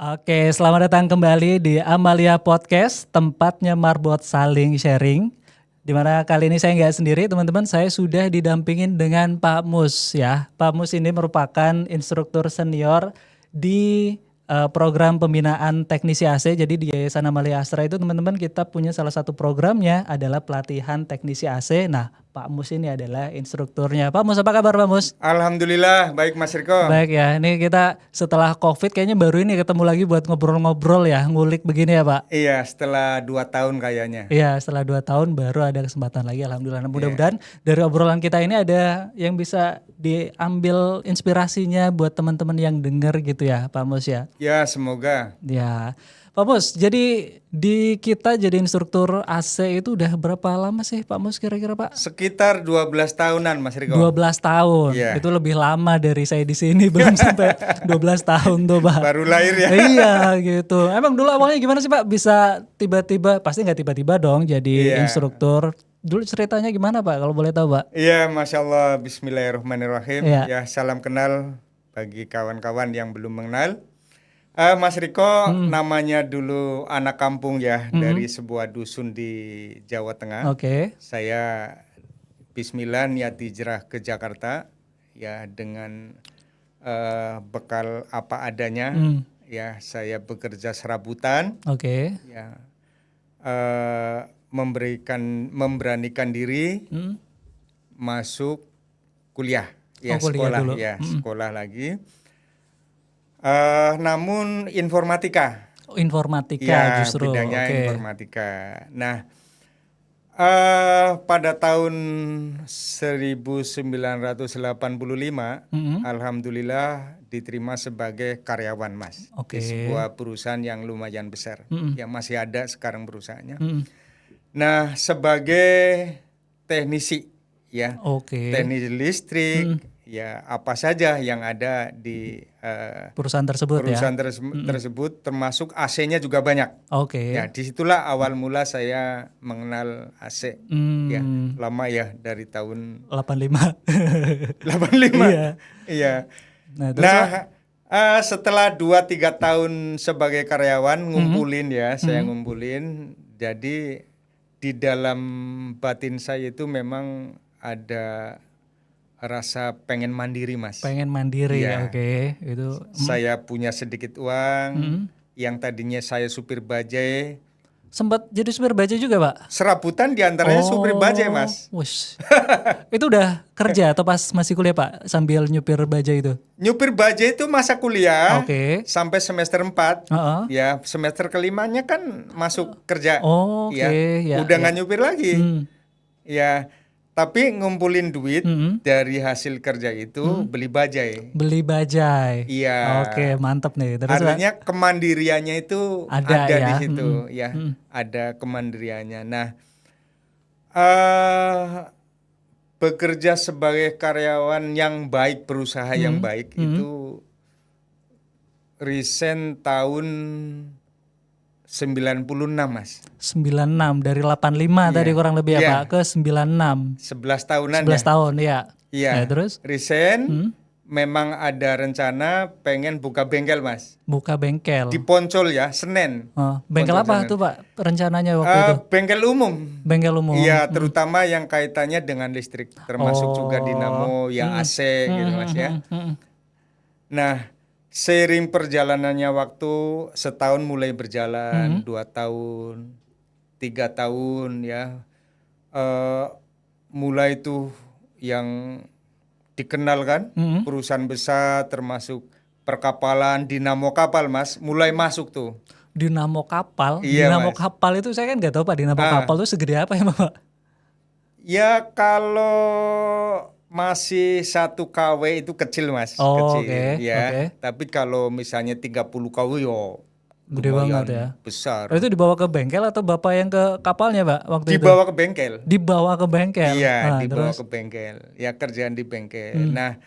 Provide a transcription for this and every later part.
Oke, selamat datang kembali di Amalia Podcast, tempatnya marbot saling sharing. Dimana kali ini saya nggak sendiri teman-teman, saya sudah didampingin dengan Pak Mus ya. Pak Mus ini merupakan instruktur senior di program pembinaan teknisi AC. Jadi di Yayasan Amalia Astra itu teman-teman kita punya salah satu programnya adalah pelatihan teknisi AC. Nah, Pak Mus ini adalah instrukturnya. Pak Mus, apa kabar Pak Mus? Alhamdulillah, baik Mas Riko. Baik ya, ini kita setelah COVID kayaknya baru ini ketemu lagi buat ngobrol-ngobrol ya, ngulik begini ya Pak? Iya, setelah 2 tahun kayaknya. Iya, setelah 2 tahun baru ada kesempatan lagi, Alhamdulillah. Nah, mudah-mudahan dari obrolan kita ini ada yang bisa diambil inspirasinya buat teman-teman yang dengar gitu ya Pak Mus ya? Ya, semoga. Ya, Pak Mus, jadi di kita jadi instruktur AC itu udah berapa lama sih Pak Mus kira-kira Pak? Sekitar 12 tahunan Mas Riko. 12 tahun, Iya. itu lebih lama dari saya di sini, belum sampai 12 tahun tuh Pak. Baru lahir ya. Iya gitu, emang dulu awalnya gimana sih Pak bisa tiba-tiba, pasti nggak tiba-tiba dong jadi Iya. instruktur. Dulu ceritanya gimana Pak kalau boleh tahu Pak? Iya, Masya Allah, Bismillahirrahmanirrahim. Iya. Ya, salam kenal bagi kawan-kawan yang belum mengenal. Mas Riko, namanya dulu anak kampung ya, dari sebuah dusun di Jawa Tengah. Oke, Saya Bismillah niat hijrah ke Jakarta ya dengan bekal apa adanya. Ya, saya bekerja serabutan oke. ya, memberanikan diri masuk kuliah ya, Oh, kuliah sekolah dulu. ya, sekolah lagi. Namun informatika Oh, informatika ya, justru. bidangnya Oke. informatika. Nah, pada tahun 1985, alhamdulillah diterima sebagai karyawan Mas Oke. di sebuah perusahaan yang lumayan besar, yang masih ada sekarang perusahaannya. Nah, sebagai teknisi ya, Oke. teknisi listrik, ya apa saja yang ada di Perusahaan tersebut ya. perusahaan tersebut, termasuk AC-nya juga banyak. Oke. Ya, disitulah awal mula saya mengenal AC. Ya, lama ya, dari tahun 85. 85. Iya. Iya. Nah, terus Pak? Nah, setelah 2-3 tahun sebagai karyawan ngumpulin ya, saya ngumpulin. Jadi di dalam batin saya itu memang ada rasa pengen mandiri Mas. Pengen mandiri, Iya. oke. Itu Saya punya sedikit uang, yang tadinya saya supir bajai. sempat jadi supir bajai juga Pak? Serabutan diantaranya supir bajai Mas. Wush. Itu udah kerja atau pas masih kuliah Pak sambil nyupir bajai itu? Nyupir bajai itu masa kuliah Oke. sampai semester 4. Heeh. Ya, semester kelimanya kan masuk kerja. Oh, oke, ya, Udah nggak nyupir lagi. Ya, tapi ngumpulin duit dari hasil kerja itu beli bajai. Beli bajai. Iya. Oke, mantep nih. Terus Pak? Artinya kemandiriannya itu Ada ada ya. di situ, ya. Ada kemandiriannya. Nah, bekerja sebagai karyawan yang baik, berusaha yang baik itu resign tahun 96 Mas. 96 dari 85 tadi kurang lebih ya Iya. Pak ke 96. 11 tahunan 11 ya. tahun ya. Iya. Ya, terus Resign, memang ada rencana pengen buka bengkel Mas. buka bengkel. Di Poncol ya, Senen. Oh, bengkel Poncol apa Senen. tuh Pak rencananya waktu itu? Bengkel umum. Bengkel umum. Iya, terutama yang kaitannya dengan listrik, termasuk juga dinamo, ya AC gitu Mas ya. Nah, seiring perjalanannya waktu, setahun mulai berjalan, 2 tahun, 3 tahun ya, mulai tuh yang dikenal kan, perusahaan besar termasuk perkapalan, dinamo kapal Mas, mulai masuk tuh. Dinamo kapal. Iya, Dinamo Mas. kapal itu saya kan nggak tahu Pak. Dinamo kapal itu segede apa ya Pak? Ya kalau masih 1 kW itu kecil Mas, Oh, kecil oke, ya. oke. Tapi kalau misalnya 30 kW yo Gede lumayan banget ya. besar. Oh, itu dibawa ke bengkel atau Bapak yang ke kapalnya Pak waktu itu? Dibawa ke bengkel. Dibawa ke bengkel. Iya, Nah, dibawa terus? ke bengkel. Ya kerjaan di bengkel. Nah,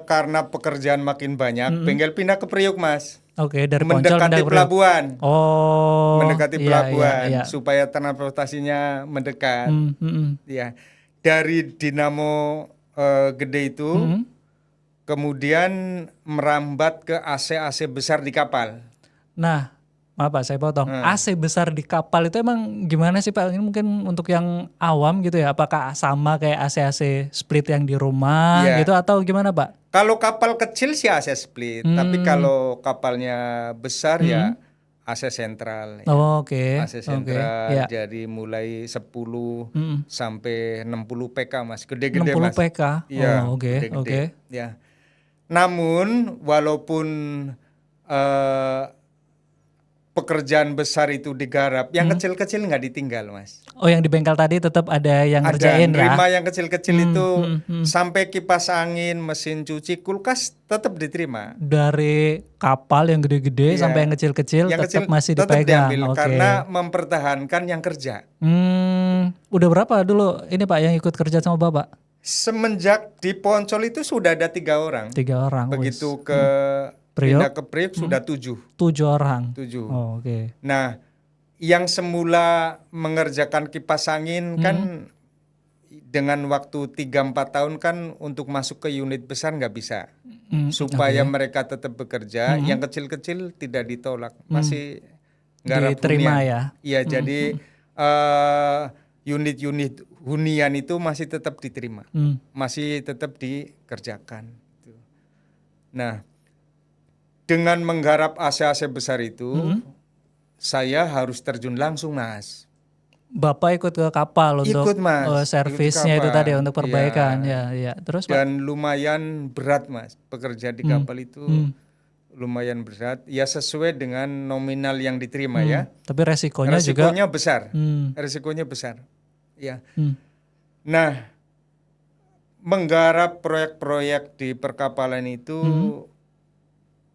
karena pekerjaan makin banyak, bengkel pindah ke Priuk Mas. Oke, dari Poncol pindah Mendekati ke Priok. pelabuhan. Oh, Mendekati iya, pelabuhan iya. supaya transportasinya mendekat. Ya, dari dinamo gede itu kemudian merambat ke AC-AC besar di kapal. Nah, maaf Pak, saya potong. AC besar di kapal itu emang gimana sih Pak? Ini mungkin untuk yang awam gitu ya. Apakah sama kayak AC-AC split yang di rumah Iya. gitu atau gimana Pak? Kalau kapal kecil sih AC split, tapi kalau kapalnya besar ya AC sentral. Ya. Oh, oke. AC Oke. sentral Ya. jadi mulai 10 sampai 60 PK Mas, 60 gede-gede Mas. PK. Iya, Oh, oke. gede-gede. Oke. Ya. Namun walaupun eh, pekerjaan besar itu digarap, yang kecil-kecil nggak ditinggal Mas. Oh, yang di bengkel tadi tetap ada yang Ada ngerjain ya? nerima yang kecil-kecil itu sampai kipas angin, mesin cuci, kulkas tetap diterima. Dari kapal yang gede-gede Iya. sampai yang kecil-kecil Yang tetap kecil masih tetap dipegang. diambil Oke. karena mempertahankan yang kerja. Udah berapa dulu ini Pak yang ikut kerja sama Bapak? Semenjak di Poncol itu sudah ada 3 orang. 3 orang. Begitu ke Priok? pindah ke Priok sudah 7. 7 orang. 7. Oh, oke. Nah, yang semula mengerjakan kipas angin kan dengan waktu 3-4 tahun kan untuk masuk ke unit besar nggak bisa. Supaya mereka tetap bekerja, yang kecil-kecil tidak ditolak, masih garap Diterima hunian. ya. Iya, jadi unit-unit hunian itu masih tetap diterima, masih tetap dikerjakan. Nah, dengan menggarap AC-AC besar itu, saya harus terjun langsung Mas. Bapak ikut ke kapal untuk Ikut, Mas. servisnya Ikut ke itu tadi kapal. untuk perbaikan. Iya. Ya. Terus Pak? Dan lumayan berat Mas, bekerja di kapal itu lumayan berat. Ya sesuai dengan nominal yang diterima ya. Tapi resikonya juga Resikonya besar. Resikonya besar. Ya. Nah, menggarap proyek-proyek di perkapalan itu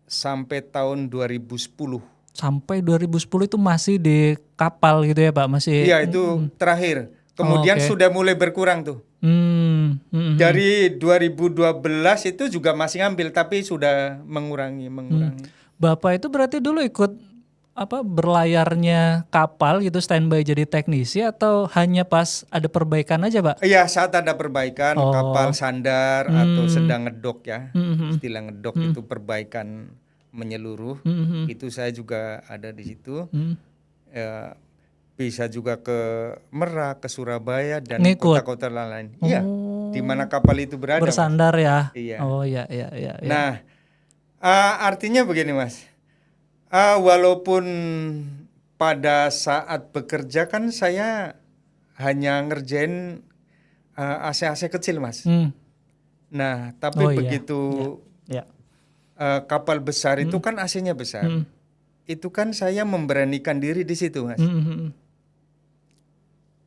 sampai tahun 2010. sampai 2010 itu masih di kapal gitu ya Pak? Masih. Iya, itu terakhir. Kemudian sudah mulai berkurang tuh. Dari 2012 itu juga masih ngambil tapi sudah mengurangi. Bapak itu berarti dulu ikut berlayarnya kapal gitu standby jadi teknisi atau hanya pas ada perbaikan aja Pak? Iya, saat ada perbaikan kapal sandar atau sedang ngedok ya. Istilah ngedok itu perbaikan menyeluruh. Itu saya juga ada di situ. Ya, bisa juga ke Merak, ke Surabaya dan kota-kota lain. Iya, di mana kapal itu berada. Bersandar Mas. ya. Iya. Oh iya. Nah, artinya begini Mas. Walaupun pada saat bekerja kan saya hanya ngerjain AC-AC kecil Mas. Nah, tapi begitu kapal besar itu kan AC-nya besar. Itu kan saya memberanikan diri di situ Mas.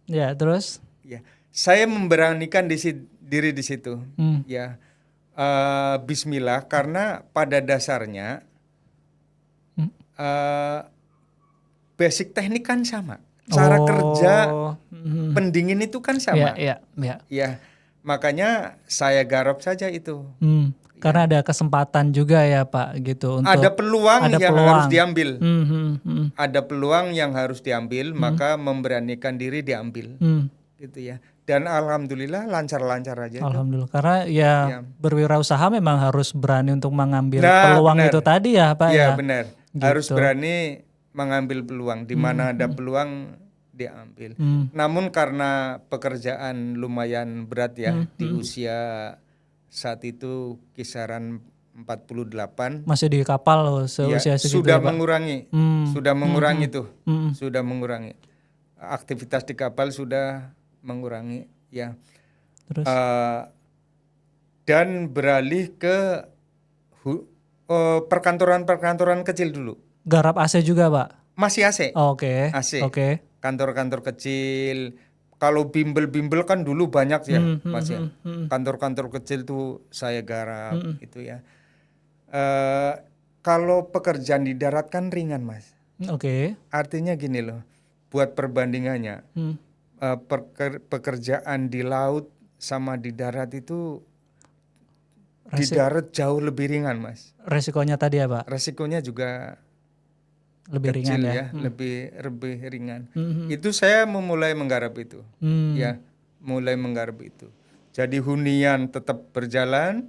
Ya, terus? Ya, saya memberanikan diri di situ. Ya, Bismillah karena pada dasarnya basic teknik kan sama, cara kerja pendingin itu kan sama. Iya. Ya, makanya saya garap saja itu. Karena ada kesempatan juga ya Pak gitu untuk ada peluang yang harus diambil. Ada peluang yang harus diambil, maka memberanikan diri diambil, gitu ya. Dan alhamdulillah lancar-lancar aja. Alhamdulillah, karena ya berwirausaha memang harus berani untuk mengambil peluang itu tadi ya Pak ya. Iya benar, harus berani mengambil peluang. Di mana ada peluang diambil. Namun karena pekerjaan lumayan berat ya di usia saat itu kisaran 48. Masih di kapal loh seusia segitu sudah ya, Pak? mengurangi, sudah mengurangi tuh, sudah mengurangi. Aktivitas di kapal sudah mengurangi, ya. Terus? Dan beralih ke perkantoran-perkantoran kecil dulu. Garap AC juga Pak? Masih AC. Oke. AC. Kantor-kantor kecil. Kalau bimbel-bimbel kan dulu banyak ya, Mas ya. Kantor-kantor kecil tuh saya garap gitu ya. Kalau pekerjaan di darat kan ringan Mas. Artinya gini loh, buat perbandingannya, pekerjaan di laut sama di darat itu di darat jauh lebih ringan Mas. Resikonya tadi ya Pak? Resikonya juga lebih kecil ringan ya, lebih ringan. Itu saya memulai menggarap itu, ya, mulai menggarap itu. Jadi hunian tetap berjalan,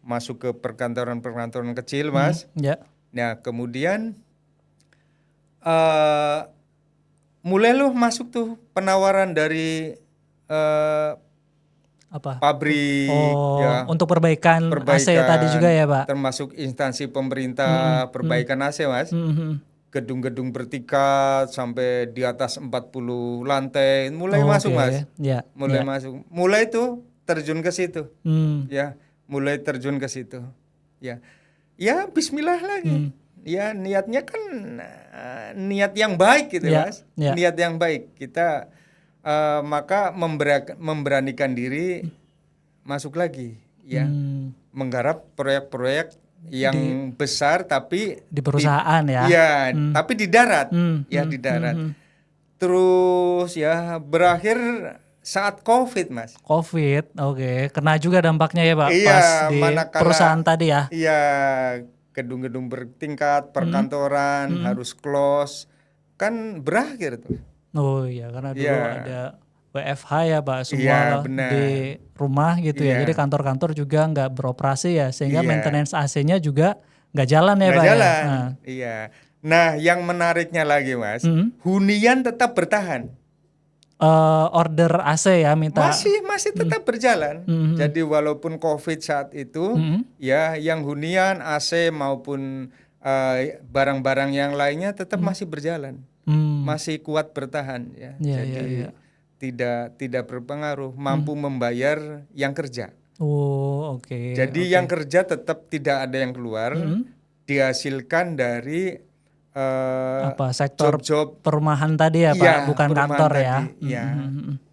masuk ke perkantoran-perkantoran kecil, Mas. Ya. Nah, kemudian mulai loh masuk tuh penawaran dari Apa? pabrik, ya, Untuk perbaikan AC tadi juga ya, Pak? termasuk instansi pemerintah, perbaikan AC, Mas. Gedung-gedung bertingkat sampai di atas 40 lantai, mulai masuk, Mas. Ya. Mulai masuk. Mulai tuh terjun ke situ. Ya, mulai terjun ke situ. Ya. Ya, bismillah lagi. Ya, niatnya kan niat yang baik gitu, Mas. Niat yang baik. Kita maka memberanikan diri masuk lagi, ya, menggarap proyek-proyek yang besar tapi di perusahaan ya. Iya, tapi di darat, ya di darat. Terus ya berakhir saat COVID, Mas. COVID, oke. Kena juga dampaknya ya, Pak, Iya, pas di perusahaan tadi ya. Iya, gedung-gedung bertingkat, perkantoran harus close, kan berakhir tuh. Oh iya, karena dulu ada WFH ya, Pak, semua di rumah gitu ya. Jadi kantor-kantor juga nggak beroperasi ya, sehingga maintenance AC-nya juga nggak jalan ya, Pak. Jalan. Ya? Nah. Iya. Nah, yang menariknya lagi, Mas, hunian tetap bertahan. Order AC ya minta. Masih tetap berjalan. Jadi walaupun COVID saat itu, ya, yang hunian AC maupun barang-barang yang lainnya tetap masih berjalan, masih kuat bertahan, ya. Jadi tidak berpengaruh, mampu membayar yang kerja. Oh, oke. Jadi yang kerja tetap tidak ada yang keluar, dihasilkan dari sektor job perumahan tadi ya, Pak, bukan kantor tadi, ya. Ya,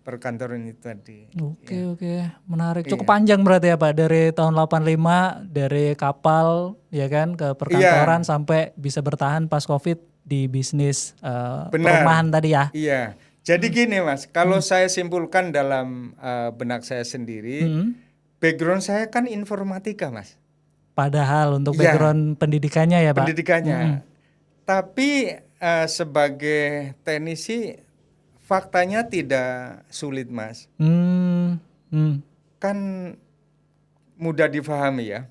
perkantoran itu tadi. Oke, menarik. Cukup panjang berarti ya, Pak, dari tahun 85 dari kapal ya kan ke perkantoran sampai bisa bertahan pas COVID di bisnis perumahan tadi ya. Iya. Jadi gini, Mas, kalau saya simpulkan dalam benak saya sendiri, background saya kan informatika, Mas. Padahal untuk background pendidikannya ya, Pak. Pendidikannya. Tapi sebagai teknisi faktanya tidak sulit, Mas. Kan mudah difahami ya.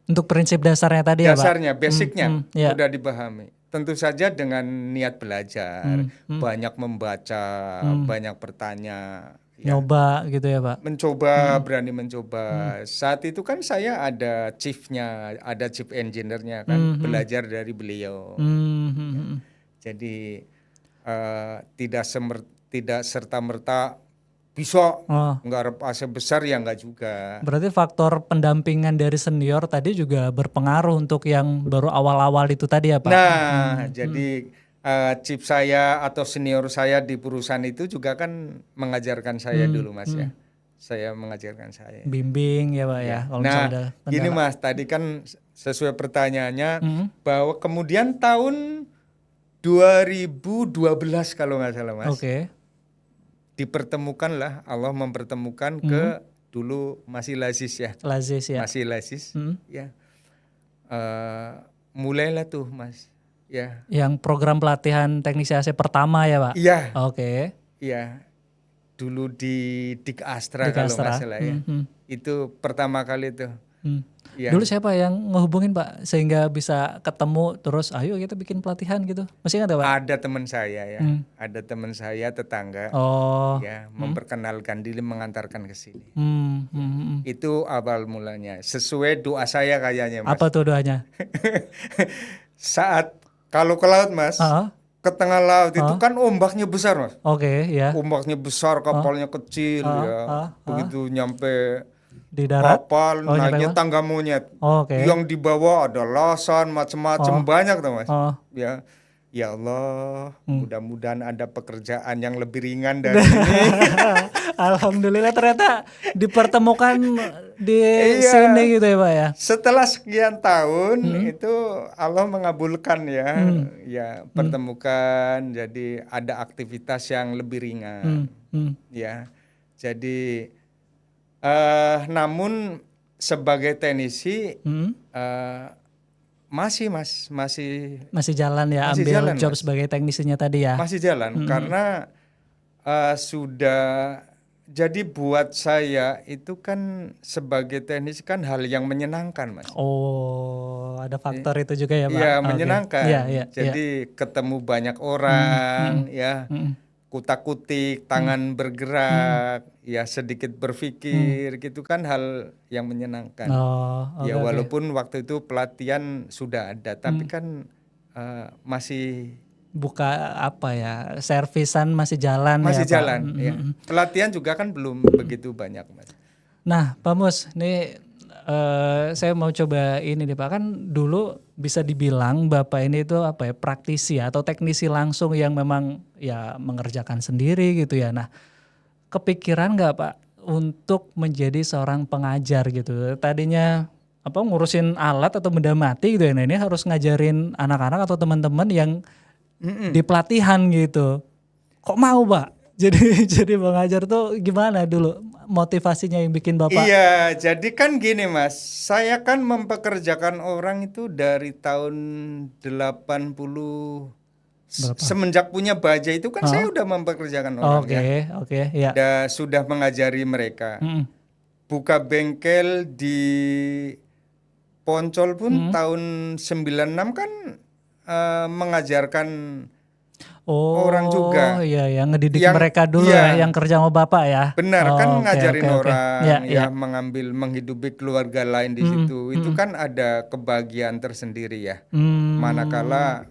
Untuk prinsip dasarnya tadi ya, Pak. Dasarnya, basicnya mudah dipahami. Tentu saja dengan niat belajar, banyak membaca, banyak bertanya, nyoba gitu ya, Pak. Mencoba, berani mencoba. Saat itu kan saya ada chiefnya, ada chief engineer-nya kan, belajar dari beliau. Jadi tidak serta-merta bisa nggarap AC besar ya enggak juga. Berarti faktor pendampingan dari senior tadi juga berpengaruh untuk yang baru awal-awal itu tadi ya, Pak? Nah, jadi chief saya atau senior saya di perusahaan itu juga kan mengajarkan saya dulu, Mas, ya. Saya mengajarkan saya. Bimbing ya, Pak ya. Nah, gini, Mas, tadi kan sesuai pertanyaannya bahwa kemudian tahun 2012 kalau nggak salah, Mas. Oke. Dipertemukanlah, Allah mempertemukan ke dulu masih Lazis ya. Lazis ya. Masih Lazis, ya. Mulailah tuh, Mas. Ya. Yang program pelatihan teknisi AC pertama ya, Pak? Iya. Oke. Iya. Dulu di Dik Astra kalau nggak salah ya. Itu pertama kali tuh. Ya. Dulu siapa yang ngehubungin, Pak, sehingga bisa ketemu terus ayo kita bikin pelatihan gitu? Masih ingat ya, Pak? Ada teman saya ya. Ada teman saya tetangga. Ya, memperkenalkan diri, mengantarkan ke sini. Itu awal mulanya. Sesuai doa saya kayaknya, Mas. Apa tuh doanya? Saat kalau ke laut, Mas, ke tengah laut itu kan ombaknya besar, Mas. Oke, ya. Ombaknya besar, kapalnya kecil ya. Begitu nyampe di darat, kapal naiknya tangga monyet. Yang di bawah ada lasan macam-macam banyak tuh, Mas. Ya. Ya Allah, mudah-mudahan ada pekerjaan yang lebih ringan dari ini. Alhamdulillah ternyata dipertemukan di sini gitu ya, Pak ya. Setelah sekian tahun itu Allah mengabulkan ya, ya pertemukan, jadi ada aktivitas yang lebih ringan, ya. Jadi namun sebagai teknisi masih jalan ya, masih ambil jalan, job Mas. sebagai teknisinya tadi ya. Masih jalan karena sudah Jadi buat saya itu kan sebagai teknis kan hal yang menyenangkan, Mas. Oh, ada faktor itu juga ya, Pak. Iya, Oke. menyenangkan. Iya, iya, iya. Jadi ketemu banyak Mm, mm, orang, ya, mm, kutak-kutik, mm, tangan mm, bergerak, ya sedikit mm. berpikir, gitu kan hal yang menyenangkan. Oh, Ya oke, oke. walaupun waktu itu pelatihan sudah ada, tapi Mm. kan masih Buka apa ya, servisan masih jalan ya, masih Pak. jalan, ya. Pelatihan juga kan belum begitu banyak, Mas. Nah, Pak Mus, ini saya mau coba ini nih Pak, kan dulu bisa dibilang Bapak ini itu apa ya, praktisi atau teknisi langsung yang memang ya mengerjakan sendiri gitu ya. Nah, kepikiran nggak Pak untuk menjadi seorang pengajar gitu? Tadinya apa ngurusin alat atau benda mati gitu ya. Nah, ini harus ngajarin anak-anak atau teman-teman yang di pelatihan gitu. Kok mau Pak? Jadi pengajar tuh gimana dulu motivasinya yang bikin Bapak? Iya, jadi kan gini Mas, saya kan mempekerjakan orang itu dari tahun 80 Berapa? semenjak punya baja itu kan saya udah mempekerjakan orang ya. Oke, oke, ya. Sudah mengajari mereka. Mm, Buka bengkel di Poncol pun mm. tahun 96 kan mengajarkan orang Oh, juga iya ya, ngedidik yang mereka dulu ya, iya yang kerja sama Bapak ya. benar kan Oh, oke, ngajarin oke, oke. Ya, orang ya. ya menghidupi keluarga lain di Mm, situ. Itu mm, kan ada kebahagiaan tersendiri ya. mm, Manakala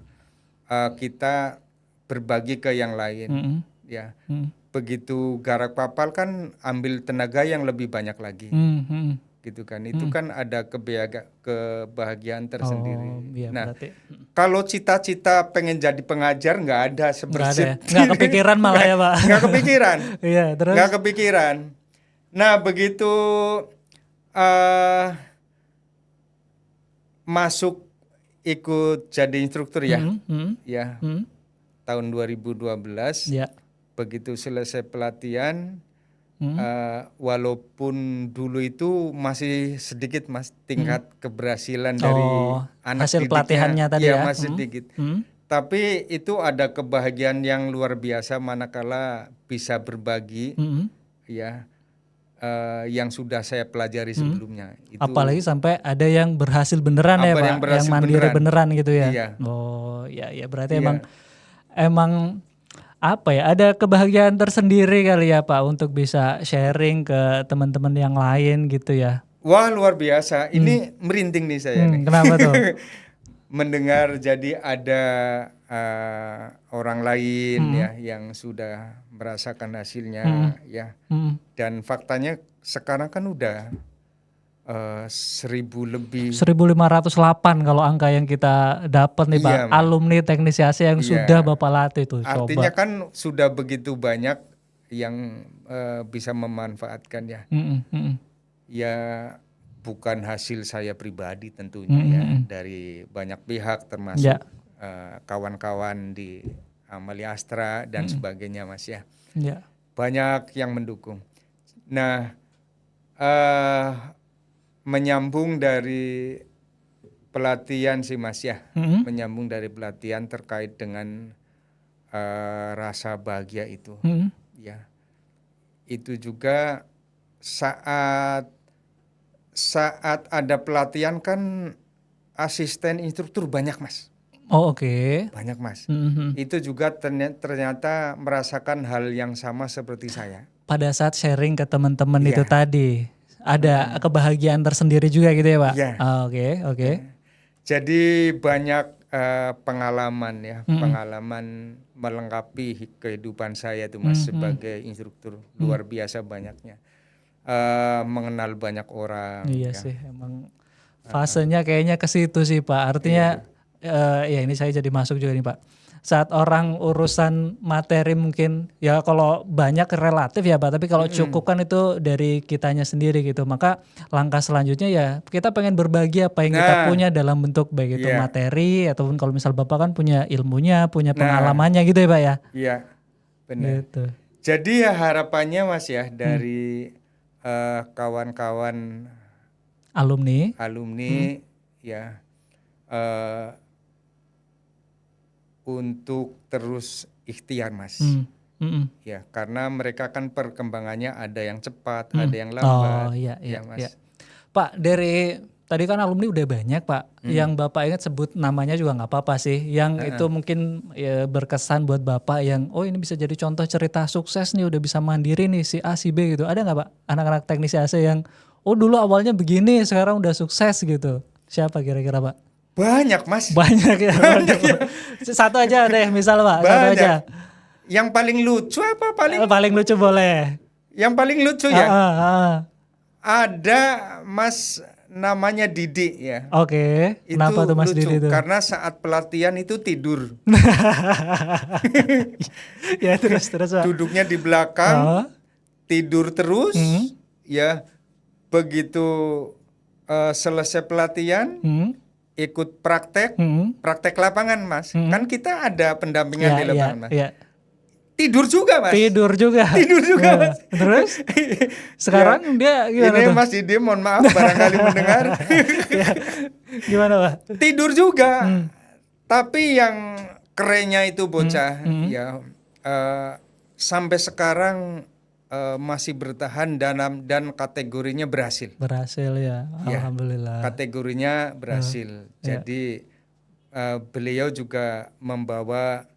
kita berbagi ke yang lain mm, ya. mm, Begitu garap kapal kan ambil tenaga yang lebih banyak lagi. mm, mm. Gitu kan. Itu kan ada kebahagiaan tersendiri. Oh, iya Nah, berarti kalau cita-cita pengen jadi pengajar nggak ada nggak ada ya, sebersit. nggak kepikiran malah ya Pak. Nggak kepikiran. Iya, terus. Nggak kepikiran. Nah, begitu eh masuk ikut jadi instruktur ya. Mm, mm, Ya, mm. tahun 2012 Ya. begitu selesai pelatihan Mm. walaupun dulu itu masih sedikit Mas tingkat keberhasilan dari Oh, anak hasil didiknya. pelatihannya tadi ya. Masih sedikit. Mm. Tapi itu ada kebahagiaan yang luar biasa manakala bisa berbagi Mm. ya yang sudah saya pelajari sebelumnya. Itu Apalagi sampai ada yang berhasil beneran ya apa Pak, yang berhasil mandiri beneran gitu ya. Iya. Oh, ya berarti Iya. emang apa ya, ada kebahagiaan tersendiri kali ya Pak untuk bisa sharing ke teman-teman yang lain gitu ya. Wah, luar biasa. Ini merinding nih saya nih. Kenapa tuh? Mendengar jadi ada orang lain ya yang sudah merasakan hasilnya ya. Mm. Dan faktanya sekarang kan udah 1000 lebih. 1508 kalau angka yang kita dapat nih Pak, Iya, Mas. alumni teknisi AC yang Iya. sudah Bapak latih tuh. Artinya Coba. kan sudah begitu banyak yang bisa memanfaatkan ya. Ya bukan hasil saya pribadi tentunya ya, dari banyak pihak termasuk Ya. kawan-kawan di Amalia Astra dan sebagainya Mas ya. Ya. Banyak yang mendukung. Nah, menyambung dari pelatihan sih Mas ya, menyambung dari pelatihan terkait dengan rasa bahagia itu, ya. Itu juga saat ada pelatihan kan asisten instruktur banyak Mas, Oh, oke. banyak Mas. Mhm. Itu juga ternyata merasakan hal yang sama seperti saya. Pada saat sharing ke teman-teman Iya. itu tadi, ada kebahagiaan tersendiri juga gitu ya Pak? Iya. Oke, oke. Jadi banyak pengalaman ya, pengalaman melengkapi kehidupan saya itu Mas sebagai instruktur, luar biasa banyaknya. Mengenal banyak orang. Iya ya. sih, emang fasenya kayaknya ke situ sih Pak. Artinya ya ini saya jadi masuk juga nih Pak. Saat orang urusan materi mungkin ya kalau banyak relatif ya Pak, tapi kalau cukup kan itu dari kitanya sendiri gitu. Maka langkah selanjutnya ya kita pengen berbagi apa yang kita punya dalam bentuk baik itu materi ataupun kalau misal Bapak kan punya ilmunya, punya pengalamannya gitu ya Pak ya. Iya, benar. Gitu. Jadi ya harapannya Mas ya dari kawan-kawan Alumni. ya untuk terus ikhtiar Mas. Ya, karena mereka kan perkembangannya ada yang cepat, ada yang lambat. Oh iya, Ya, Mas. iya. Pak, dari tadi kan alumni udah banyak Pak, yang Bapak ingat sebut namanya juga nggak apa-apa sih, yang itu mungkin ya, berkesan buat Bapak yang oh ini bisa jadi contoh cerita sukses nih, udah bisa mandiri nih si A si B gitu. Ada nggak Pak anak-anak teknisi AC yang oh dulu awalnya begini sekarang udah sukses gitu. Siapa kira-kira Pak? Banyak, Mas. Banyak ya. Satu aja deh misal Pak, satu Banyak. aja. Yang paling lucu apa Paling lucu boleh. Yang paling lucu ya? Ah. Ada Mas namanya Didi ya. Oke. Itu Kenapa tuh Mas lucu Didi tuh? karena saat pelatihan itu tidur. Ya terus Pak. Duduknya di belakang, tidur terus. Ya, begitu selesai pelatihan, ikut praktek lapangan Mas. Kan kita ada pendampingan di lapangan Mas. Iya. Tidur juga Mas. Tidur juga Mas. Terus sekarang dia gimana ini tuh? Mas Didi mohon maaf barangkali mendengar. Gimana Pak? Tidur juga. Tapi yang kerennya itu bocah ya sampai sekarang masih bertahan dan kategorinya berhasil. Berhasil ya. Alhamdulillah. Kategorinya berhasil. Jadi beliau juga membawa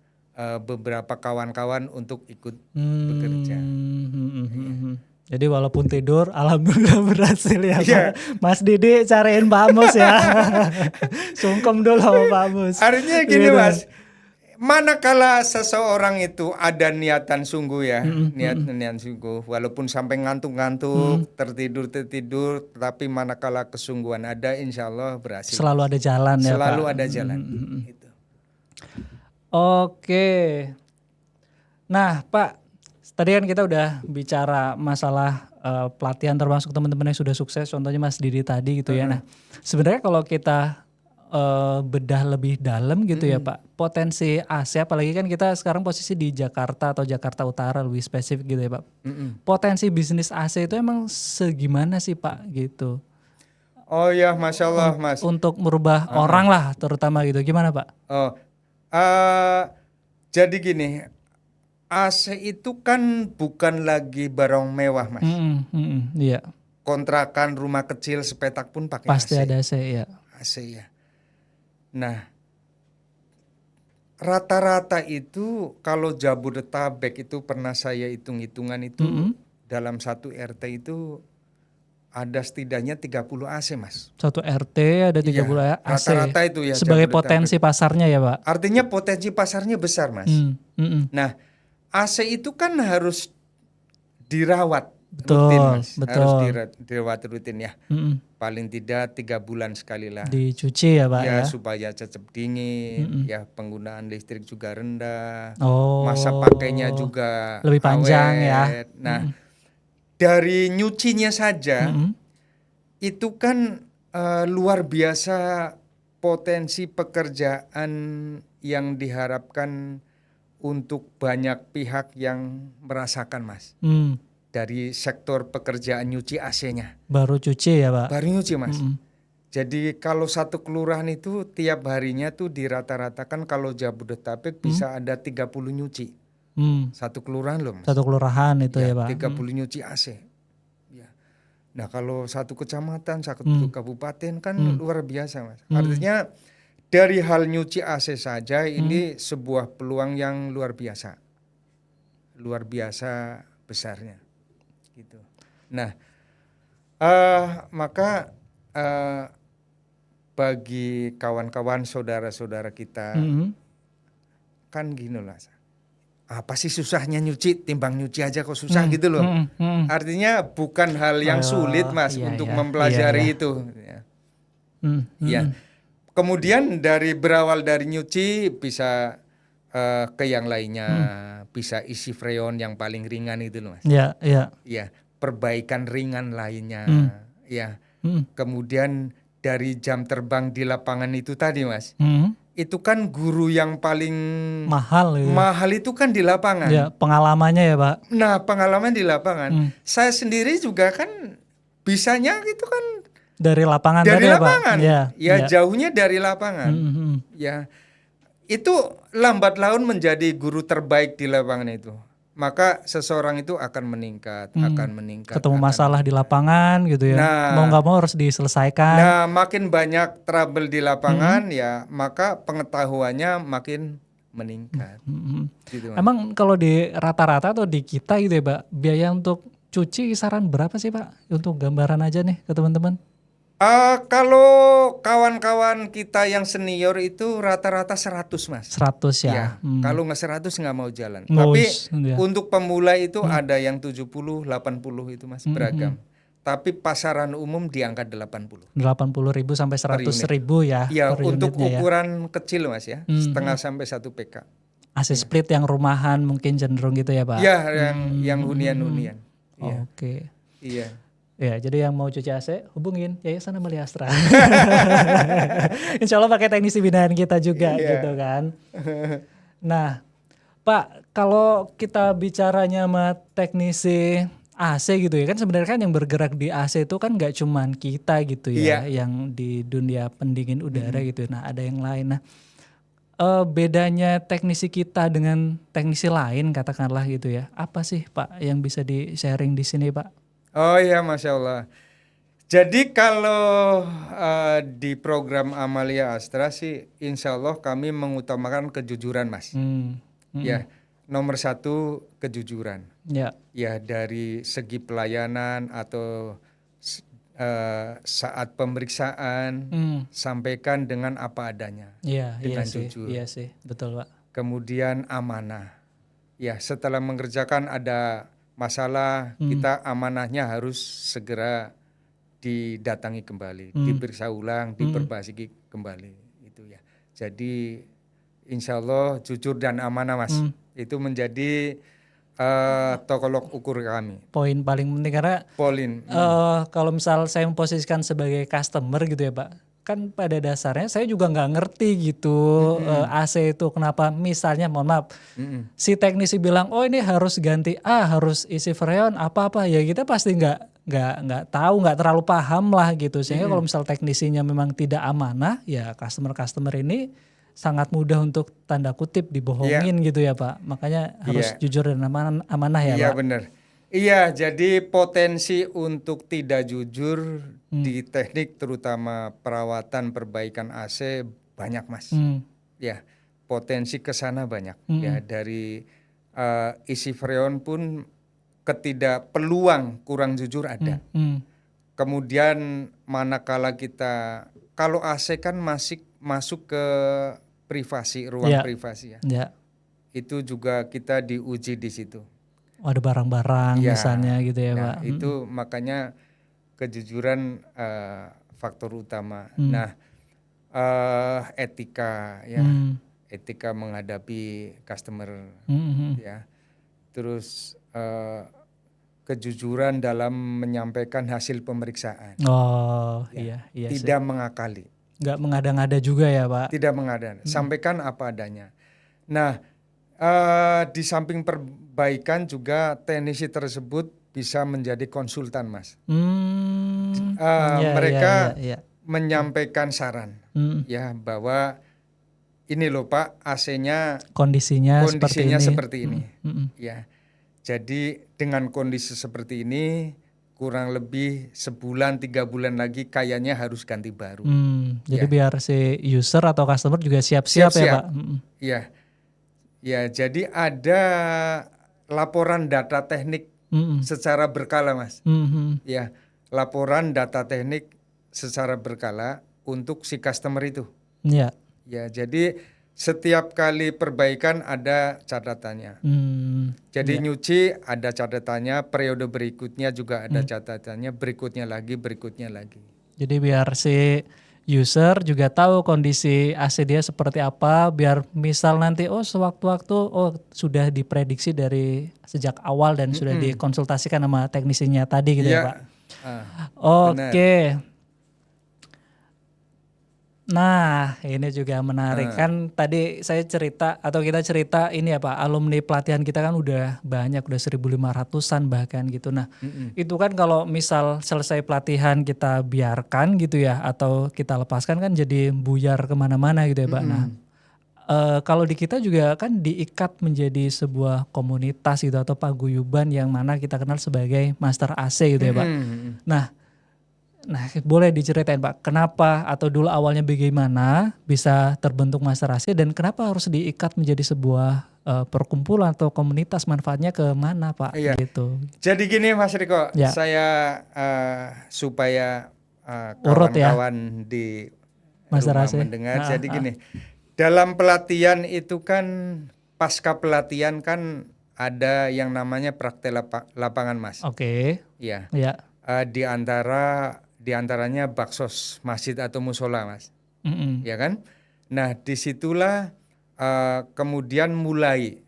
beberapa kawan-kawan untuk ikut bekerja. Jadi walaupun tidur, alhamdulillah berhasil ya Pak. Mas Didi cariin Pak Mus ya. Sungkem dulu sama Pak Mus. Artinya gini Mas, manakala seseorang itu ada niatan sungguh ya, niatan sungguh, walaupun sampai ngantuk-ngantuk, tertidur, tapi manakala kesungguhan ada, insya Allah berhasil. Selalu ada jalan ya Pak. Selalu ada jalan. Gitu. Oke. Nah Pak, tadi kan kita udah bicara masalah pelatihan termasuk teman-teman yang sudah sukses, contohnya Mas Didi tadi gitu ya. Nah sebenarnya kalau kita bedah lebih dalam gitu ya Pak, potensi AC apalagi kan kita sekarang posisi di Jakarta atau Jakarta Utara lebih spesifik gitu ya Pak. Potensi bisnis AC itu emang segimana sih Pak gitu? Oh ya, Masya Allah Mas. Untuk merubah orang lah terutama gitu, gimana Pak? Oh, jadi gini, AC itu kan bukan lagi barang mewah Mas. Iya. Kontrakan rumah kecil sepetak pun pakai Pasti AC. ada AC ya. AC ya. Nah, rata-rata itu kalau Jabodetabek itu pernah saya hitung-hitungan itu dalam satu RT itu ada setidaknya 30 AC Mas. Satu RT ada 30 AC. Rata-rata itu ya. Sebagai potensi pasarnya ya Pak. Artinya potensi pasarnya besar Mas. Nah, AC itu kan harus dirawat rutin Mas. Harus dirawat rutin ya. Paling tidak 3 bulan sekali lah. Dicuci ya Pak ya. Supaya tetap dingin, ya penggunaan listrik juga rendah. Oh. Masa pakainya juga lebih panjang awet. ya. Nah, dari nyucinya saja itu kan luar biasa potensi pekerjaan yang diharapkan untuk banyak pihak yang merasakan Mas. Dari sektor pekerjaan nyuci AC-nya. Baru cuci ya Pak? Baru nyuci Mas. Jadi kalau satu kelurahan itu tiap harinya tuh dirata-ratakan kalau Jabodetabek bisa ada 30 nyuci. Satu kelurahan loh Mas. Satu kelurahan itu ya Pak. 30 nyuci AC. Ya. Nah kalau satu kecamatan, satu kabupaten kan luar biasa Mas. Artinya dari hal nyuci AC saja ini sebuah peluang yang luar biasa. Luar biasa besarnya. Gitu. Nah, maka bagi kawan-kawan saudara-saudara kita kan gini lah, apa sih susahnya nyuci, timbang nyuci aja kok susah gitu loh. Artinya bukan hal yang sulit Mas untuk mempelajari itu. Ya. Kemudian berawal dari nyuci bisa ke yang lainnya, bisa isi freon yang paling ringan itu loh Mas. Iya. Ya, perbaikan ringan lainnya. Ya. Kemudian dari jam terbang di lapangan itu tadi Mas. Itu kan guru yang paling mahal itu kan di lapangan. Ya, pengalamannya ya Pak. Nah, pengalaman di lapangan. Saya sendiri juga kan bisanya itu kan dari lapangan dari tadi lapangan. Ya, Pak. Ya, jauhnya dari lapangan. Ya. Itu lambat laun menjadi guru terbaik di lapangan itu. maka seseorang itu akan meningkat, Ketemu masalah di lapangan gitu ya. Nah, Mau nggak mau harus diselesaikan. Nah, makin banyak trouble di lapangan ya, maka pengetahuannya makin meningkat. Gitu, Mas. Emang kalau di rata-rata atau di kita gitu ya Pak, biaya untuk cuci kisaran berapa sih Pak? Untuk gambaran aja nih ke teman-teman. Kalau kawan-kawan kita yang senior itu rata-rata 100 Mas. 100 ya. Ya, kalau nggak 100 nggak mau jalan. Mau Tapi ya. untuk pemula itu ada yang 70, 80 itu Mas, beragam. Tapi pasaran umum di angka 80. 80.000 sampai 100.000 ya Ya, per untuk unitnya ya. ukuran kecil Mas ya, setengah sampai 1 PK. AC split yang rumahan mungkin cenderung gitu ya Pak. Ya, yang hunian-hunian. Iya. Oke. Iya. Ya, jadi yang mau cuci AC hubungin Yayasan Amalia Astra. Insya Allah pakai teknisi binaan kita juga gitu kan. Nah, Pak, kalau kita bicaranya sama teknisi AC gitu ya kan sebenarnya kan yang bergerak di AC itu kan nggak cuman kita gitu ya yang di dunia pendingin udara gitu. Nah, ada yang lain. Nah, bedanya teknisi kita dengan teknisi lain katakanlah gitu ya. Apa sih Pak yang bisa di-sharing di sini Pak? Oh iya, Masya Allah. Jadi kalau di program Amalia Astra sih insya Allah kami mengutamakan kejujuran Mas. Ya, nomor 1 kejujuran. Ya dari segi pelayanan atau saat pemeriksaan sampaikan dengan apa adanya. Dengan jujur. Iya sih, betul Pak. Kemudian amanah. Ya setelah mengerjakan ada masalah, kita amanahnya harus segera didatangi kembali, diperiksa ulang, diperbaiki kembali itu ya. Jadi insya Allah jujur dan amanah Mas, itu menjadi tolok ukur kami. Poin paling penting karena kalau misal saya memposisikan sebagai customer gitu ya Pak, kan pada dasarnya saya juga nggak ngerti gitu AC itu kenapa misalnya mohon maaf si teknisi bilang oh ini harus ganti harus isi freon apa ya kita pasti nggak tahu nggak terlalu paham lah gitu sehingga kalau misal teknisinya memang tidak amanah ya customer ini sangat mudah untuk tanda kutip dibohongin gitu ya Pak, makanya harus jujur dan amanah ya Pak. Iya benar. Iya, jadi potensi untuk tidak jujur di teknik terutama perawatan perbaikan AC banyak Mas. Ya, potensi ke sana banyak. Ya, dari isi freon pun ketidakpeluang kurang jujur ada. Kemudian manakala kita kalau AC kan masih masuk ke privasi, ruang privasi ya. Itu juga kita diuji di situ. Oh, ada barang-barang misalnya gitu ya Pak. Itu makanya kejujuran faktor utama. Nah etika ya, etika menghadapi customer ya. Terus kejujuran dalam menyampaikan hasil pemeriksaan. Oh iya tidak mengakali. Nggak mengada-ngada juga ya Pak. Tidak mengada, sampaikan apa adanya. Nah di samping perbaikan juga teknisi tersebut bisa menjadi konsultan Mas. Mereka menyampaikan saran ya bahwa ini loh Pak AC-nya kondisinya seperti ini. Ya, jadi dengan kondisi seperti ini kurang lebih sebulan 3 bulan lagi kayaknya harus ganti baru. Jadi biar si user atau customer juga siap-siap ya Pak. Ya, jadi ada laporan data teknik secara berkala Mas. Ya, laporan data teknik secara berkala untuk si customer itu. Ya, jadi setiap kali perbaikan ada catatannya. Jadi nyuci ada catatannya, periode berikutnya juga ada catatannya, berikutnya lagi. Jadi biar si user juga tahu kondisi AC dia seperti apa, biar misal nanti sewaktu-waktu sudah diprediksi dari sejak awal dan sudah dikonsultasikan sama teknisinya tadi gitu ya Pak. Oke. Nah ini juga menarik kan tadi saya cerita atau kita cerita ini ya Pak, alumni pelatihan kita kan udah banyak, udah 1.500-an bahkan gitu. Nah itu kan kalau misal selesai pelatihan kita biarkan gitu ya atau kita lepaskan kan jadi buyar kemana-mana gitu ya Pak. Nah kalau di kita juga kan diikat menjadi sebuah komunitas gitu atau paguyuban yang mana kita kenal sebagai Master AC gitu ya Pak. Nah, boleh diceritain Pak, kenapa atau dulu awalnya bagaimana bisa terbentuk Master AC dan kenapa harus diikat menjadi sebuah perkumpulan atau komunitas, manfaatnya ke mana Pak? Iya. Gitu. Jadi gini Mas Riko, Ya. saya supaya Urut ya. kawan-kawan di Master rumah AC. mendengar. Jadi gini, dalam pelatihan itu kan pasca pelatihan kan ada yang namanya praktek lapangan Mas. Oke. Ya. Ya. Di antaranya baksos masjid atau musola Mas. Ya kan? Nah disitulah kemudian mulai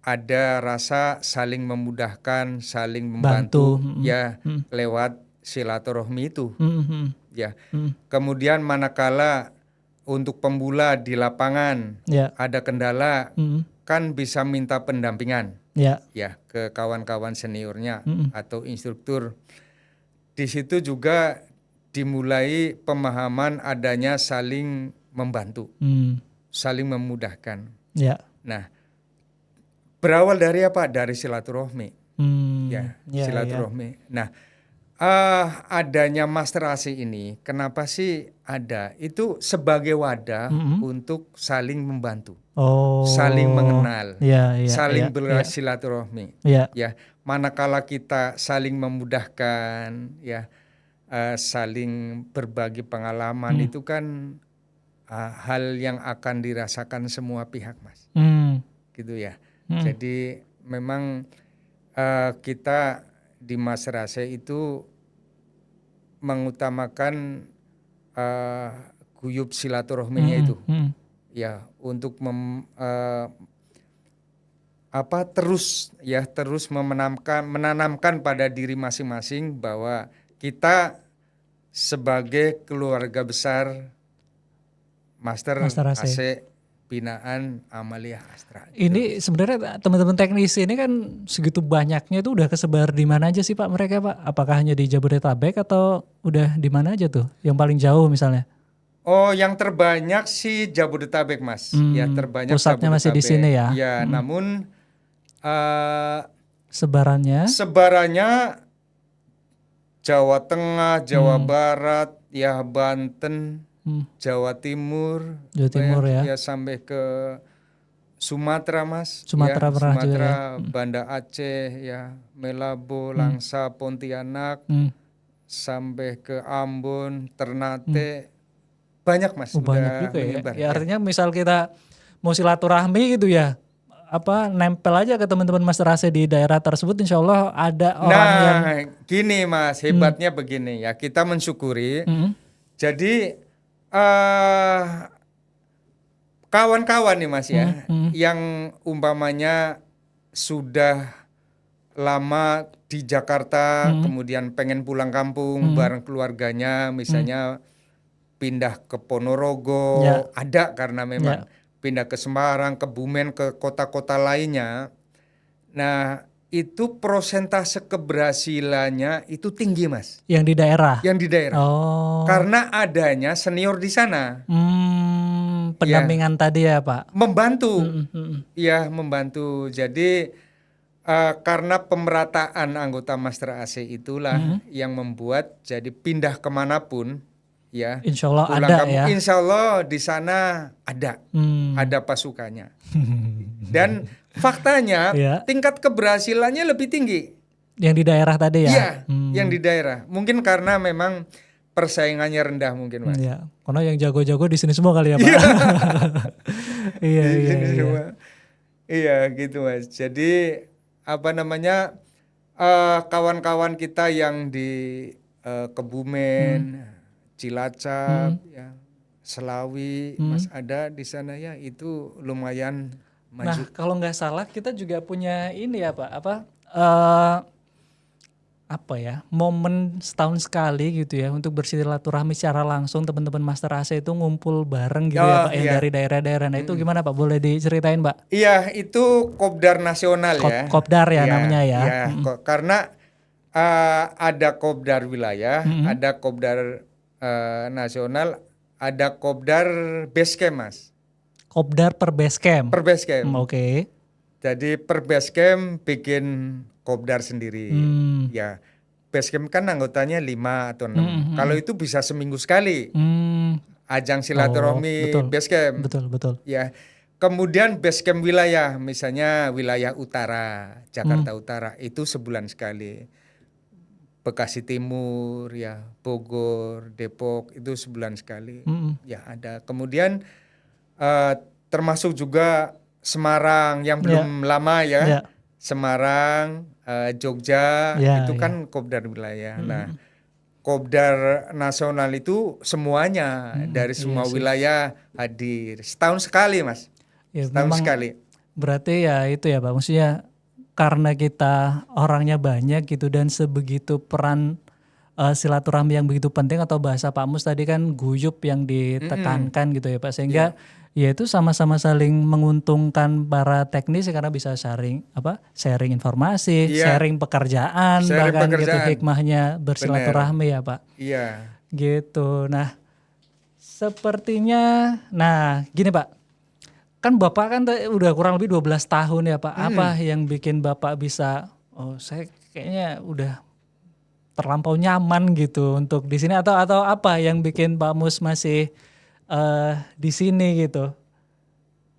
ada rasa saling memudahkan, saling membantu ya lewat silaturahmi itu. Ya. Kemudian manakala untuk pemula di lapangan ada kendala, kan bisa minta pendampingan ya ke kawan-kawan seniornya atau instruktur. Di situ juga dimulai pemahaman adanya saling membantu, saling memudahkan. Ya. Nah, berawal dari apa? Dari silaturahmi. Silaturahmi. Nah, adanya Master AC ini, kenapa sih ada? Itu sebagai wadah untuk saling membantu, saling mengenal, saling bersilaturahmi. Ya, manakala kita saling memudahkan, ya, saling berbagi pengalaman itu kan hal yang akan dirasakan semua pihak, Mas. Gitu ya. Jadi memang kita di Master AC itu mengutamakan guyub silaturahminya itu, ya, untuk terus menanamkan pada diri masing-masing bahwa kita sebagai keluarga besar Master AC binaan Amalia Astra. Ini sebenarnya teman-teman teknisi ini kan segitu banyaknya itu udah kesebar di mana aja sih Pak mereka Pak? Apakah hanya di Jabodetabek atau udah di mana aja tuh? Yang paling jauh misalnya? Oh, yang terbanyak sih Jabodetabek Mas. Ya terbanyak. Pusatnya masih di sini ya? Ya, namun sebarannya Jawa Tengah, Jawa Barat, ya Banten, Jawa Timur ya sampai ke Sumatera Mas, Sumatera Banda Aceh, ya Melabo, Langsa, Pontianak, sampai ke Ambon, Ternate, banyak Mas. Banyak juga menyebar, ya. Artinya misal kita mau silaturahmi gitu ya, nempel aja ke teman-teman Master AC di daerah tersebut, insya Allah ada orang yang. Gini Mas, hebatnya begini ya, kita mensyukuri. Jadi kawan-kawan nih Mas ya, yang umpamanya sudah lama di Jakarta, kemudian pengen pulang kampung bareng keluarganya, misalnya pindah ke Ponorogo, ada karena memang pindah ke Semarang, ke Bumen, ke kota-kota lainnya. Nah, itu prosentase keberhasilannya itu tinggi Mas. Yang di daerah? Yang di daerah. Karena adanya senior di sana. Pendampingan tadi ya Pak? Membantu. Ya, membantu. Jadi karena pemerataan anggota Master AC itulah yang membuat jadi pindah kemanapun, ya. Insya Allah ada ya. Insya Allah di sana ada pasukannya. Dan faktanya tingkat keberhasilannya lebih tinggi. Yang di daerah tadi ya? Iya, yang di daerah. Mungkin karena memang persaingannya rendah mungkin Mas. Iya, karena yang jago-jago di sini semua kali ya Pak. Iya gitu Mas. Jadi kawan-kawan kita yang di Kebumen, Cilacap, ya, Selawi, Mas ada di sana ya, itu lumayan maju. Nah kalau nggak salah kita juga punya ini ya Pak, momen setahun sekali gitu ya untuk bersilaturahmi secara langsung, teman-teman Master AC itu ngumpul bareng gitu ya Pak, yang dari daerah-daerah. Nah itu gimana Pak, boleh diceritain Pak? Iya, itu Kopdar Nasional ya. Kopdar ya namanya ya. Iya, karena ada Kopdar wilayah, ada Kopdar nasional, ada Kopdar Basecamp Mas. Kopdar per base camp. Per base camp. Oke. Jadi per base camp bikin kopdar sendiri. Ya, base camp kan anggotanya 5 atau 6. Kalau itu bisa seminggu sekali. Ajang silaturahmi betul. base camp. Betul. Ya. Kemudian base camp wilayah, misalnya wilayah utara, Jakarta Utara, itu sebulan sekali. Bekasi Timur, ya, Bogor, Depok, itu sebulan sekali. Ya ada. Kemudian termasuk juga Semarang yang belum lama ya. Semarang, Jogja, itu kan kopdar wilayah. Nah, kopdar nasional itu semuanya dari semua wilayah hadir. Setahun sekali, Mas. Ya, setahun sekali. Berarti ya itu ya Pak, maksudnya karena kita orangnya banyak gitu dan sebegitu peran silaturahmi yang begitu penting, atau bahasa Pak Mus tadi kan guyup yang ditekankan gitu ya Pak, sehingga ya itu sama-sama saling menguntungkan para teknisi karena bisa sharing informasi, sharing pekerjaan, bahkan gitu hikmahnya bersilaturahmi ya Pak. Iya. Gitu. Nah, sepertinya gini Pak. Kan Bapak kan udah kurang lebih 12 tahun ya Pak. Apa yang bikin Bapak bisa, saya kayaknya udah terlampau nyaman gitu untuk di sini, atau apa yang bikin Pak Mus masih di sini gitu?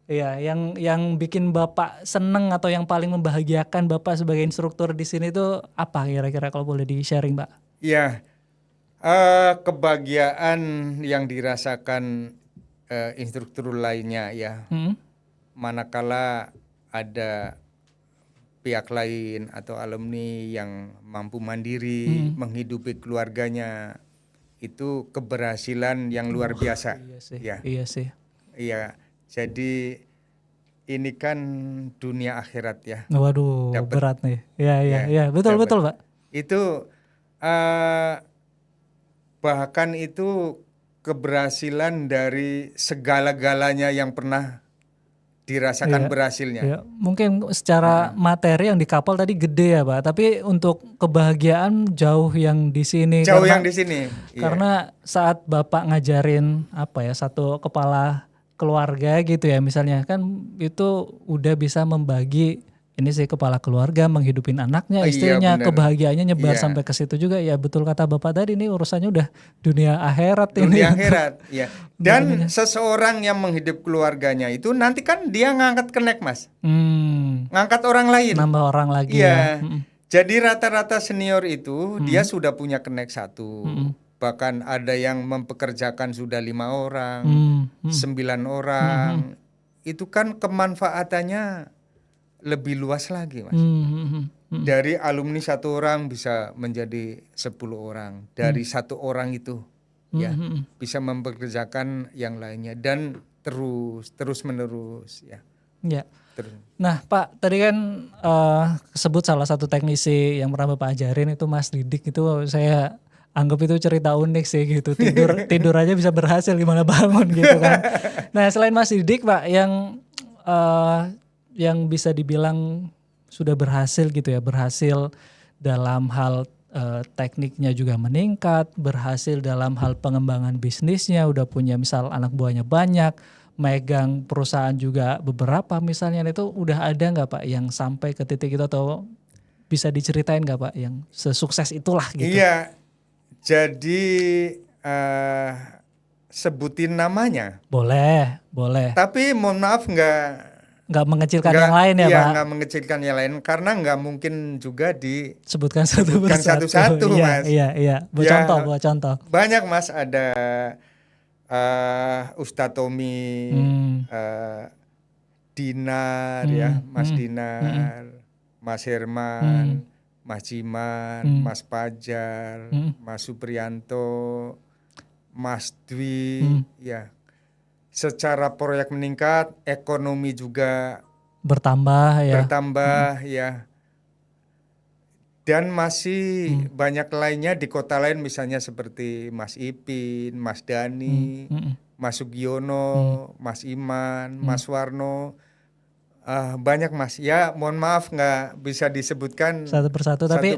Iya, yang bikin Bapak seneng atau yang paling membahagiakan Bapak sebagai instruktur di sini itu apa kira-kira, kalau boleh di-sharing Pak? Iya. Kebahagiaan yang dirasakan instruktur lainnya ya, manakala ada pihak lain atau alumni yang mampu mandiri menghidupi keluarganya, itu keberhasilan yang luar biasa. Iya sih. Iya, jadi ini kan dunia akhirat ya. Waduh, berat nih. Iya, betul Pak. Itu bahkan itu keberhasilan dari segala-galanya yang pernah dirasakan berhasilnya. Iya. Mungkin secara materi yang di kapal tadi gede ya Pak, tapi untuk kebahagiaan jauh yang di sini. Karena saat Bapak ngajarin satu kepala keluarga gitu ya misalnya, kan itu udah bisa membagi ini sih kepala keluarga menghidupin anaknya, istrinya, kebahagiaannya nyebar sampai ke situ juga. Ya betul kata Bapak tadi, ini urusannya udah dunia akhirat ini. Dunia akhirat, ya. Dan seseorang yang menghidup keluarganya itu nanti kan dia ngangkat kenek, Mas. Ngangkat orang lain. Nambah orang lagi ya. Jadi rata-rata senior itu dia sudah punya kenek 1. Bahkan ada yang mempekerjakan sudah 5 orang, 9 orang. Itu kan kemanfaatannya lebih luas lagi, Mas. Dari alumni 1 orang bisa menjadi 10 orang. Dari 1 orang itu ya bisa mempekerjakan yang lainnya, dan terus menerus ya. Ya. Nah Pak, tadi kan sebut salah satu teknisi yang pernah Bapak ajarin itu Mas Didik, itu saya anggap itu cerita unik sih gitu. Tidur aja bisa berhasil, gimana bangun gitu kan. Nah selain Mas Didik Pak, yang bisa dibilang sudah berhasil gitu ya, berhasil dalam hal tekniknya juga meningkat, berhasil dalam hal pengembangan bisnisnya, udah punya misal anak buahnya banyak, megang perusahaan juga beberapa misalnya, itu udah ada nggak Pak yang sampai ke titik itu, atau bisa diceritain nggak Pak yang sesukses itulah gitu? Iya, jadi sebutin namanya. Boleh. Tapi mohon maaf nggak mengecilkan yang lain ya Pak? Nggak mengecilkan yang lain, karena nggak mungkin juga disebutkan satu-satu Mas. Iya. Buat contoh. Banyak Mas, ada Ustadz Tommy, Dinar ya, Mas Dinar, Mas Herman, Mas Jiman, Mas Pajar, Mas Supriyanto, Mas Dwi, ya. Secara proyek meningkat, ekonomi juga bertambah ya. Dan masih banyak lainnya di kota lain, misalnya seperti Mas Ipin, Mas Dani, Mas Sugiono, Mas Iman, Mas Warno. Banyak Mas. Ya mohon maaf nggak bisa disebutkan satu persatu. Tapi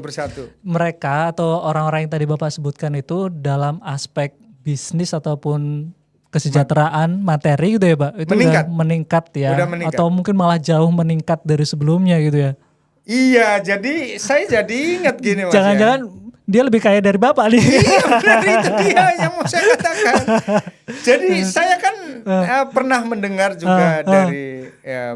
mereka atau orang-orang yang tadi Bapak sebutkan itu dalam aspek bisnis ataupun kesejahteraan materi gitu ya Pak, itu Meningkat. udah meningkat ya, Udah meningkat. atau mungkin malah jauh meningkat dari sebelumnya gitu ya. Iya, jadi saya jadi ingat gini Mas. Jangan-jangan dia lebih kaya dari Bapak nih. Iya, benar itu dia yang mau saya katakan. Jadi saya kan pernah mendengar juga dari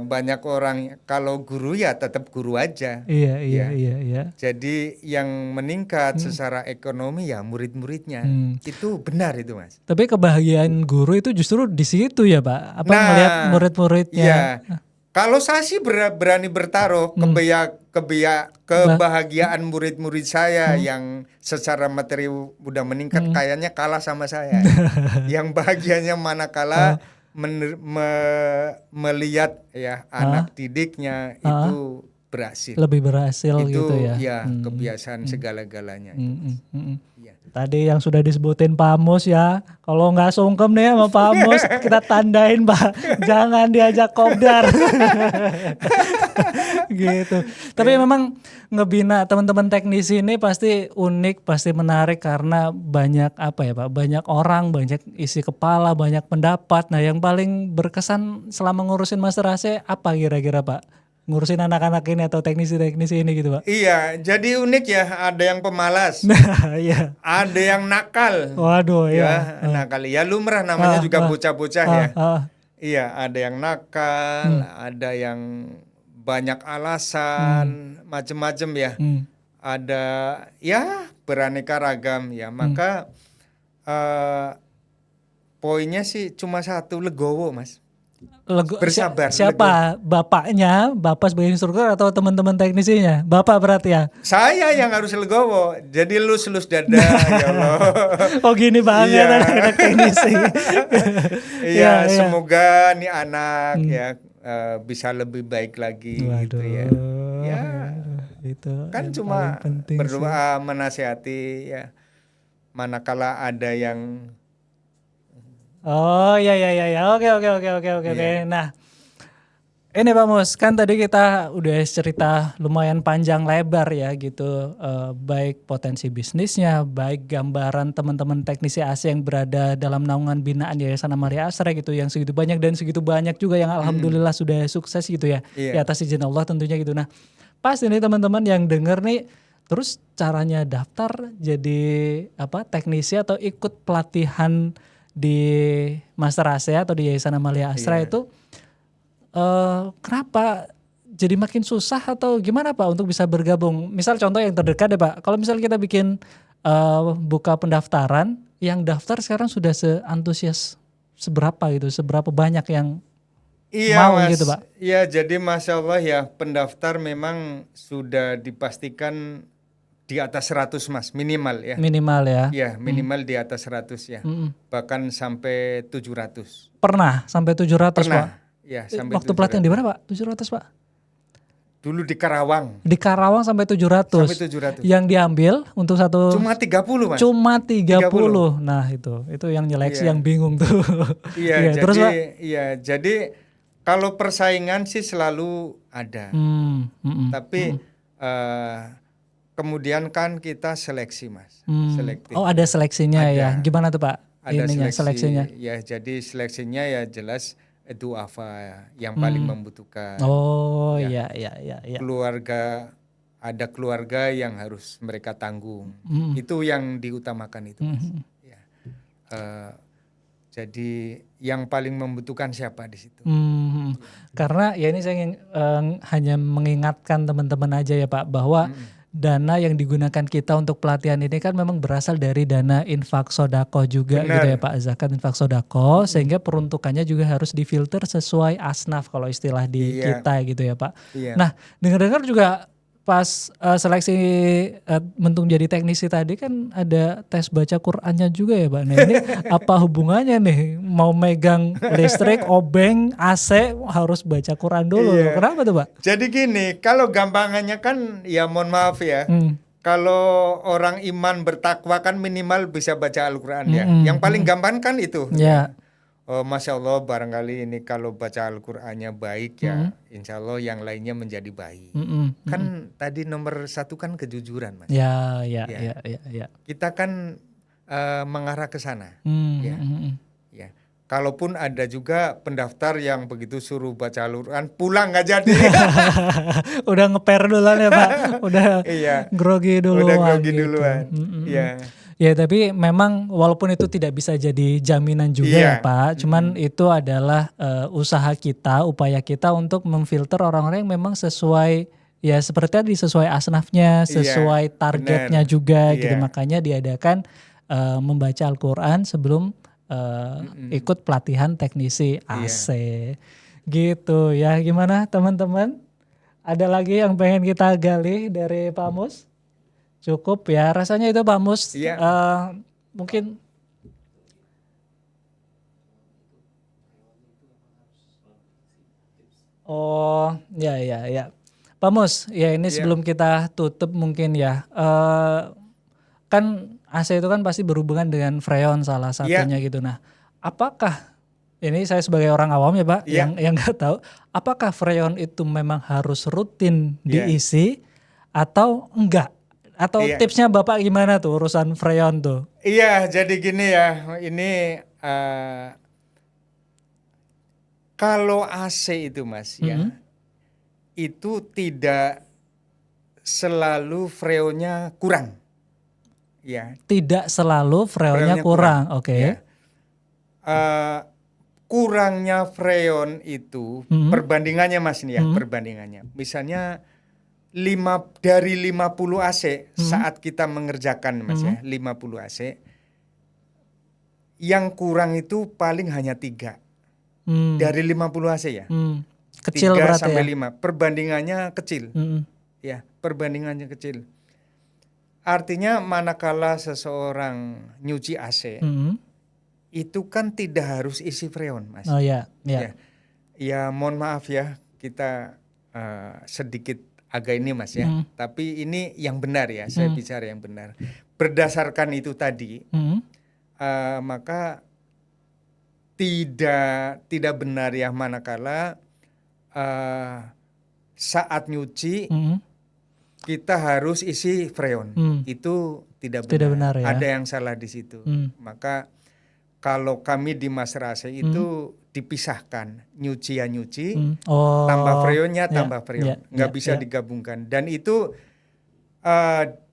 banyak orang, kalau guru ya tetap guru aja. Iya. Jadi yang meningkat secara ekonomi ya murid-muridnya. Itu benar itu Mas. Tapi kebahagiaan guru itu justru di situ ya Pak. Apa melihat murid-muridnya. Iya. Kalau saya sih berani bertaruh kebahagiaan murid-murid saya yang secara materi udah meningkat kayaknya kalah sama saya. Yang bahagianya manakala melihat ya anak didiknya itu berhasil. Lebih berhasil itu, gitu ya. Ya kebiasaan segala-galanya. Ya. Tadi yang sudah disebutin Pak Mus ya, kalau nggak sungkem nih sama Pak Mus kita tandain Pak, jangan diajak kopdar. Gitu. Tapi memang ngebina teman-teman teknisi ini pasti unik, pasti menarik karena banyak apa ya Pak, banyak orang, banyak isi kepala, banyak pendapat. Nah yang paling berkesan selama ngurusin Master AC apa kira-kira Pak? Ngurusin anak-anak ini atau teknisi-teknisi ini gitu Pak? Iya, jadi unik ya, ada yang pemalas, Iya. ada yang nakal. Waduh ya. Nakal, ya lumrah namanya juga bocah-bocah ya. Iya, ada yang nakal, ada yang banyak alasan, macem-macem ya. Ada ya beraneka ragam ya, maka poinnya sih cuma satu, legowo Mas. Bersabar. Siapa? Bapaknya, Bapak sebagai instruktur atau teman-teman teknisinya? Bapak berarti ya? Saya yang harus legowo. Jadi lus-lus dada ya Allah. Oh gini banget anak-anak teknisi. Iya, semoga nih anak ya bisa lebih baik lagi. Gitu ya. Ya, itu kan cuma berdoa menasihati ya. Manakala ada yang oh iya. Oke. Nah, ini Pak Mus, kan tadi kita udah cerita lumayan panjang lebar ya gitu, baik potensi bisnisnya, baik gambaran teman-teman teknisi AC yang berada dalam naungan binaan Yayasan Amalia Asra gitu, yang segitu banyak dan segitu banyak juga yang alhamdulillah sudah sukses gitu ya, di atas izin Allah tentunya gitu. Nah, pas ini teman-teman yang denger nih, terus caranya daftar jadi apa teknisi atau ikut pelatihan di Master AC atau di Yayasan Amalia Asra itu kenapa jadi makin susah atau gimana Pak untuk bisa bergabung? Misal contoh yang terdekat deh Pak, kalau misal kita bikin buka pendaftaran, yang daftar sekarang sudah seantusias seberapa gitu, seberapa banyak yang mau Mas, gitu Pak? Iya, jadi Masya Allah ya, pendaftar memang sudah dipastikan di atas 100 Mas, minimal ya. Minimal ya. Iya, minimal di atas 100 ya. Bahkan sampai 700. Pernah sampai 700 Pernah. Pak? Ya, sampai waktu 700. pelatihan di mana Pak? 700 Pak? Dulu di Karawang. Di Karawang sampai 700. Sampai 700. Yang diambil untuk satu cuma 30 Mas. Cuma 30. Nah, itu yang nyeleksi yang bingung tuh. Iya, terus Pak? Iya, jadi kalau persaingan sih selalu ada. Tapi kemudian kan kita seleksi Mas. Selektif. Oh, ada seleksinya ya. Gimana tuh Pak? Ada seleksinya. Ya, jadi seleksinya ya jelas itu apa yang paling membutuhkan. Oh, iya. Keluarga, ada keluarga yang harus mereka tanggung. Itu yang diutamakan itu Mas. Ya. Jadi yang paling membutuhkan siapa di situ? Karena ya ini saya hanya mengingatkan teman-teman aja ya Pak, bahwa dana yang digunakan kita untuk pelatihan ini kan memang berasal dari dana infak sodako juga. Benar. Gitu ya Pak, zakat infak sodako, sehingga peruntukannya juga harus difilter sesuai asnaf kalau istilah di kita gitu ya Pak. Nah, dengar-dengar juga pas seleksi mentung jadi teknisi tadi kan ada tes baca Qur'annya juga ya Pak. Nah ini apa hubungannya nih, mau megang listrik, obeng, AC harus baca Qur'an dulu. Kenapa tuh Pak? Jadi gini, kalau gampangannya kan ya mohon maaf ya, kalau orang iman bertakwa kan minimal bisa baca Al-Quran ya. Yang paling gampang kan itu. Oh, Masya Allah, barangkali ini kalau baca Al-Qur'annya baik ya, insya Allah yang lainnya menjadi baik. Kan tadi nomor 1 kan kejujuran Mas. Ya. Kita kan mengarah ke sana. Ya. kalaupun ada juga pendaftar yang begitu suruh baca Al-Quran pulang nggak jadi. Udah ngeper duluan ya Pak, udah Iya, grogi udah duluan grogi gitu. duluan. Iya. Ya tapi memang walaupun itu tidak bisa jadi jaminan juga Iya. ya Pak, cuman itu adalah usaha kita, upaya kita untuk memfilter orang-orang yang memang sesuai, ya seperti tadi sesuai asnafnya, sesuai targetnya benar. juga gitu. Iya. Makanya diadakan membaca Al-Quran sebelum ikut pelatihan teknisi AC. Gitu ya, gimana teman-teman? Ada lagi yang pengen kita gali dari Pak Mus? Cukup ya, rasanya itu Pak Mus. Iya. Mungkin ya. Pak Mus, ya ini sebelum kita tutup mungkin ya, kan AC itu kan pasti berhubungan dengan freon salah satunya gitu. Nah, apakah ini saya sebagai orang awam ya Pak, yang nggak tahu, apakah freon itu memang harus rutin diisi atau enggak? Atau tipsnya Bapak gimana tuh urusan freon tuh? Iya, jadi gini ya, ini kalau AC itu Mas ya, itu tidak selalu freonnya kurang. Ya. Tidak selalu freonnya kurang, oke. Ya. Kurangnya freon itu perbandingannya Mas nih ya, perbandingannya. Misalnya dari 50 AC saat kita mengerjakan Mas ya, 50 AC, yang kurang itu paling hanya 3 dari 50 AC ya. Kecil 3 berarti sampai ya? 5, perbandingannya kecil. Ya, perbandingannya kecil. Artinya manakala seseorang nyuci AC, itu kan tidak harus isi freon Mas. Oh ya. Ya mohon maaf ya, kita sedikit agak ini Mas ya, tapi ini yang benar ya, saya bicara yang benar. Berdasarkan itu tadi, maka tidak benar ya manakala saat nyuci kita harus isi freon. Itu tidak benar. Ya? Ada yang salah di situ. Maka kalau kami di Master AC itu dipisahkan, nyuci ya nyuci, tambah freonnya tambah freon, nggak bisa digabungkan. Dan itu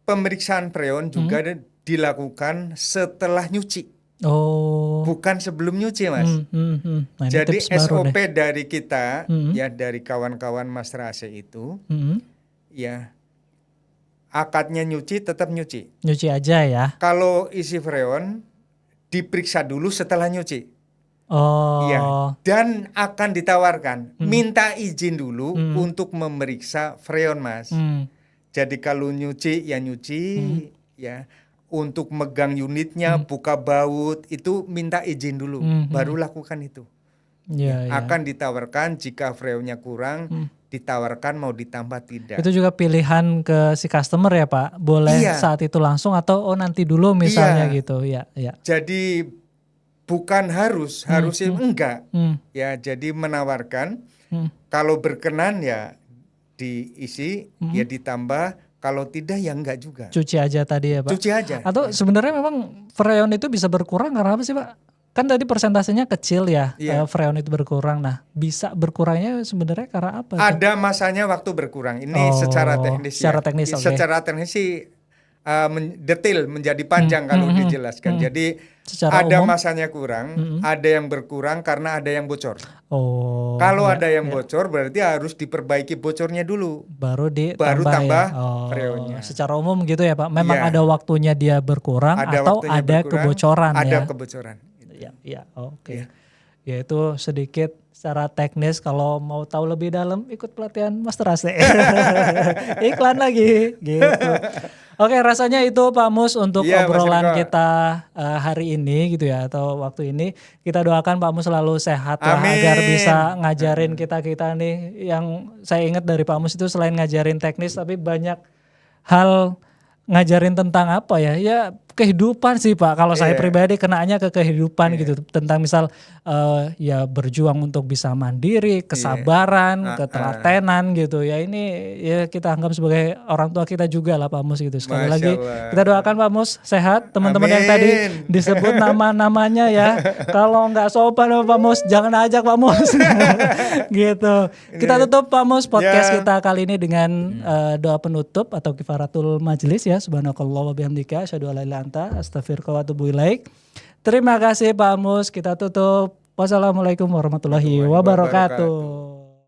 pemeriksaan freon juga dilakukan setelah nyuci, bukan sebelum nyuci Mas. Nah, jadi SOP dari kita ya, dari kawan-kawan Master AC itu ya, akadnya nyuci tetap nyuci. Nyuci aja ya. Kalau isi freon diperiksa dulu setelah nyuci. Ya, dan akan ditawarkan minta izin dulu untuk memeriksa freon Mas. Jadi kalau nyuci ya nyuci ya, untuk megang unitnya, buka baut itu minta izin dulu, baru lakukan itu. Akan ditawarkan jika freonnya kurang, ditawarkan mau ditambah tidak. Itu juga pilihan ke si customer ya Pak, boleh saat itu langsung atau nanti dulu misalnya gitu ya. Jadi bukan harusnya enggak. Ya, jadi menawarkan kalau berkenan ya diisi, ya ditambah, kalau tidak ya enggak juga. Cuci aja tadi ya Pak. Cuci aja. Atau sebenarnya memang freon itu bisa berkurang karena apa sih Pak? Kan tadi persentasenya kecil ya, freon itu berkurang. Nah, bisa berkurangnya sebenarnya karena apa? Ada masanya waktu berkurang. Ini secara teknis secara teknis, secara teknis sih detail menjadi panjang kalau dijelaskan. Jadi secara ada umum, masanya kurang, ada yang berkurang karena ada yang bocor. Kalau ada yang bocor berarti harus diperbaiki bocornya dulu. Baru tambah freonnya. Secara umum gitu ya Pak. Memang ada waktunya dia berkurang atau ada kebocoran ya. Ada kebocoran. Oke. Ya itu sedikit secara teknis, kalau mau tahu lebih dalam ikut pelatihan Master AC. Iklan lagi gitu. Oke, rasanya itu Pak Mus untuk obrolan kita hari ini gitu ya, atau waktu ini. Kita doakan Pak Mus selalu sehat lah, agar bisa ngajarin kita nih. Yang saya ingat dari Pak Mus itu selain ngajarin teknis, tapi banyak hal ngajarin tentang apa ya kehidupan sih Pak. Kalau saya Iya. pribadi kenanya ke kehidupan gitu, tentang misal ya berjuang untuk bisa mandiri, kesabaran, ketelatenan gitu. Ya ini ya kita anggap sebagai orang tua kita juga lah Pak Mus gitu. Sekali Masya lagi Allah. kita doakan Pak Mus sehat. Teman-teman yang tadi Amin. disebut nama-namanya ya. Kalau nggak sopan sama Pak Mus, jangan ajak Pak Mus. Gitu. Kita tutup Pak Mus podcast Ya. kita kali ini dengan doa penutup atau kifaratul majlis ya. Subhanakallah wa bihamdika asyhadu an la ilaha illa anta astaghfiruka wa atubu ilaik. Terima kasih Pak Mus. Kita tutup. Wassalamualaikum warahmatullahi wabarakatuh.